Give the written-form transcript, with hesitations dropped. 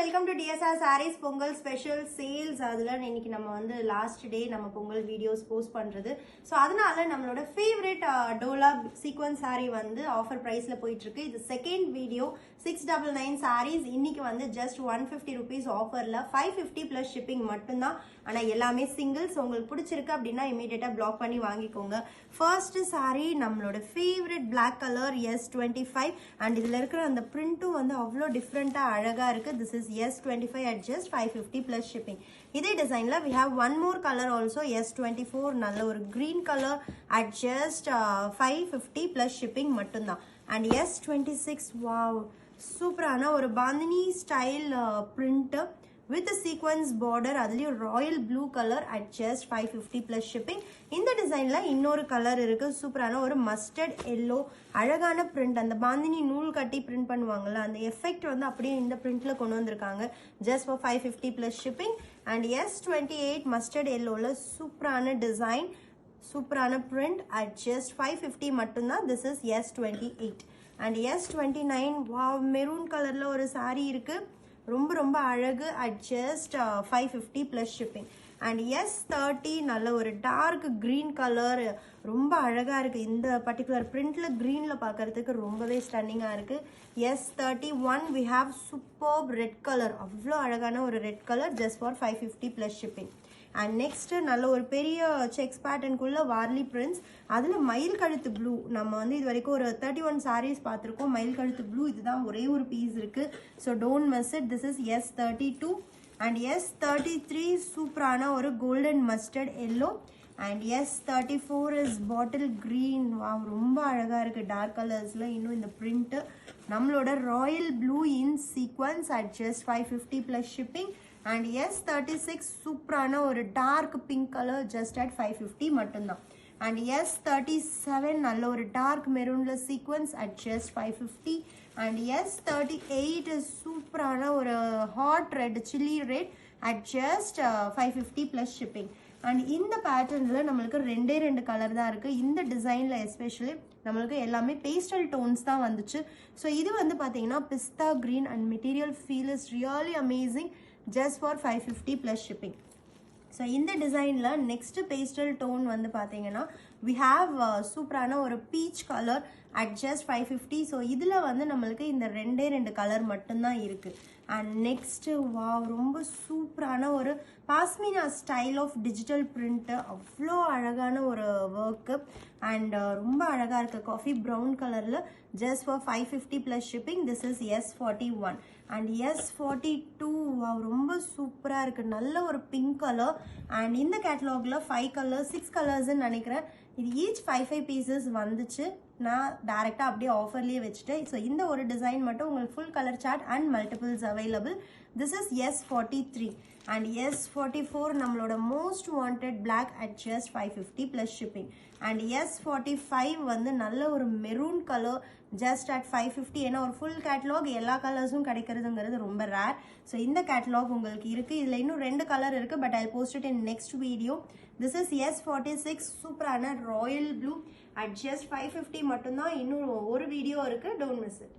welcome to DSR Sarees Pongal Special Sales. அதுல இன்னைக்கு நம்ம வந்து லாஸ்ட் டே நம்ம பொங்கல் வீடியோஸ் போஸ்ட் பண்றது. சோ அதனால நம்மளோட ஃபேவரட் டோலா சீக்வென்ஸ் saree வந்து ஆஃபர் பிரைஸ்ல போயிட்டு இருக்கு. இது செகண்ட் வீடியோ 699 sarees. இன்னைக்கு வந்து just 150 rupees ஆஃபர்ல 550 plus shipping மட்டும்தான். ஆனா எல்லாமே சிங்கிள்ஸ். உங்களுக்கு பிடிச்சிருக்கு அப்படின்னா இமிடியேட்டா பிளாக் பண்ணி வாங்கிக்கோங்க. ஃபர்ஸ்ட் saree நம்மளோட favourite black color S25 and இதுல இருக்கிற அந்த பிரிண்டும் வந்து அவ்வளோ டிஃப்ரெண்டா அழகா இருக்கு. This is S25 at just 550 plus shipping. இதே டிசைன்ல we have one more color also S24 நல்ல ஒரு green color at just 550 plus shipping மட்டும்தான். And S26 wow சூப்பரான ஒரு bandhani style print with a sequence border அதுலயும் Royal blue colour at just 550 plus shipping. இந்த டிசைன்ல இன்னொரு கலர் இருக்கு. சூப்பரான ஒரு மஸ்டர்ட் எல்லோ அழகான பிரிண்ட். அந்த பாந்தினி நூல் கட்டி பிரிண்ட் பண்ணுவாங்கல்ல அந்த எஃபெக்ட் வந்து அப்படியே இந்த பிரிண்ட்ல கொண்டு வந்திருக்காங்க. just for 550 plus shipping. And S28 mustard எல்லோல சூப்பரான டிசைன் சூப்பரான பிரிண்ட் at just 550 மட்டும்தான். this is S28. And S29 wow maroon கலர்ல ஒரு saree இருக்கு. ரொம்ப அழகு at just 550 plus shipping. And S30 நல்ல ஒரு டார்க் green கலர் ரொம்ப அழகா இருக்கு. இந்த பர்டிகுலர் பிரிண்ட்ல greenல பார்க்கிறதுக்கு ரொம்பவே ஸ்டன்னிங்கா இருக்கு. S31 we have superb red color அவ்வளோ அழகான ஒரு red colour just for 550 plus shipping. And next நல்ல ஒரு பெரிய செக்ஸ் பேட்டர்னுக்குள்ள வார்லி பிரிண்ட்ஸ் அதுல மயில் கழுத்து ப்ளூ. நம்ம வந்து இது வரைக்கும் ஒரு 31 sarees பார்த்திருக்கோம். மயில் கழுத்து ப்ளூ இதுதான் ஒரே ஒரு பீஸ் இருக்கு. So don't miss it. This is S32 and S33 சூப்பரான ஒரு golden mustard yellow. and S34 is bottle green. wow ரொம்ப அழகா இருக்கு டார்க் கலர்ஸ்ல. இன்னும் இந்த பிரிண்ட் நம்மளோட royal blue in sequins at just 550 plus shipping. and S36 சூப்பரான ஒரு dark pink colour just at 550 மட்டும்தான். and S37 நல்ல ஒரு டார்க் மெரூன்ல sequins at just 550. and S38 சூப்பரான ஒரு hot red chilli red at just 550 plus shipping. and இந்த பேட்டர்ன்ல நம்மளுக்கு ரெண்டு கலர் தான் இருக்கு. இந்த டிசைன்ல எஸ்பெஷலி நம்மளுக்கு எல்லாமே பேஸ்டல் டோன்ஸ் தான் வந்துச்சு. ஸோ இது வந்து பார்த்தீங்கன்னா pista green and material feel is really amazing just for 550 plus shipping. So இந்த டிசைன்ல நெக்ஸ்ட் பேஸ்டல் டோன் வந்து பார்த்தீங்கன்னா we have சூப்பரான ஒரு peach colour at just 550. So இதில் வந்து நம்மளுக்கு இந்த ரெண்டு கலர் மட்டும்தான் இருக்கு. அண்ட் நெக்ஸ்ட் வாவ் ரொம்ப சூப்பரான ஒரு பாஸ்மினா ஸ்டைல் ஆஃப் டிஜிட்டல் பிரிண்ட் அவ்வளோ அழகான ஒரு ஒர்க்கு அண்ட் ரொம்ப அழகாக இருக்கு காஃபி ப்ரௌன் கலரில் just for 550 plus shipping. this is S41. and S42 wow ரொம்ப சூப்பராக இருக்கு நல்ல ஒரு பிங்க் கலர். அண்ட் இந்த கேட்டலாகில் 5 கலர்ஸ் 6 கலர்ஸ்ன்னு நினைக்கிறேன். இது ஈச் 5 பீசஸ் வந்துச்சு. நான் டேரெக்டாக அப்படியே ஆஃபர்லேயே வச்சுட்டேன். ஸோ இந்த ஒரு டிசைன் மட்டும் உங்களுக்கு full colour chart and multiples available. This is S43. and S44 நம்மளோட most wanted black at just 550 plus shipping. and S45 வந்து நல்ல ஒரு மெரூன் கலர் just at 550. ஏன்னா ஒரு ஃபுல் கேட்டலாக் எல்லா கலர்ஸும் கிடைக்கிறதுங்கிறது ரொம்ப ரேர். ஸோ இந்த கேட்டலாக் உங்களுக்கு இருக்குது. இதில் இன்னும் 2 கலர் இருக்குது but I post it in next video. This is S46 சூப்பரான ராயல் ப்ளூ at just 550 மட்டும்தான். இன்னும் ஒரு வீடியோ இருக்குது. Don't miss it.